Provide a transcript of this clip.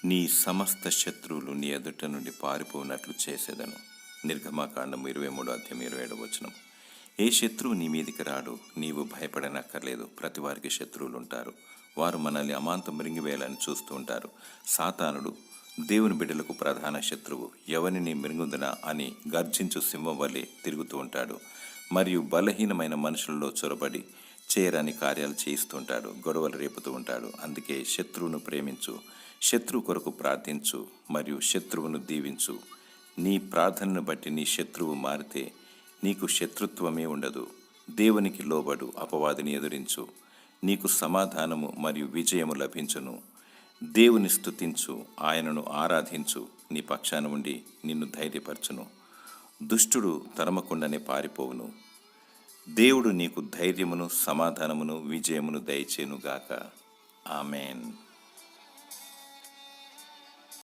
నీ సమస్త శత్రువులు నీ ఎదుట నుండి పారిపోనట్లు చేసేదను. నిర్గమాకాండము 23:27. ఏ శత్రువు నీ మీదికి రాడు, నీవు భయపడనక్కర్లేదు. ప్రతి వారికి శత్రువులు ఉంటారు. వారు మనల్ని అమాంతం మృంగివేయాలని చూస్తూ ఉంటారు. సాతానుడు దేవుని బిడ్డలకు ప్రధాన శత్రువు. ఎవరిని మృంగుదనా అని గర్జించు సింహం వలె తిరుగుతూ ఉంటాడు. మరియు బలహీనమైన మనుషులలో చొరబడి చేయరాని కార్యాలు చేయిస్తుంటాడు, గొడవలు రేపుతూ ఉంటాడు. అందుకే శత్రువును ప్రేమించు, శత్రువు కొరకు ప్రార్థించు మరియు శత్రువును దీవించు. నీ ప్రార్థనను బట్టి నీ శత్రువు మారితే నీకు శత్రుత్వమే ఉండదు. దేవునికి లోబడు, అపవాదిని ఎదురించు, నీకు సమాధానము మరియు విజయము లభించును. దేవుని స్తుతించు, ఆయనను ఆరాధించు, నీ పక్షాన ఉండి నిన్ను ధైర్యపరచును. దుష్టుడు తరమకుండానే పారిపోవును. దేవుడు నీకు ధైర్యమును, సమాధానమును, విజయమును దయచేనుగాక. ఆమెన్.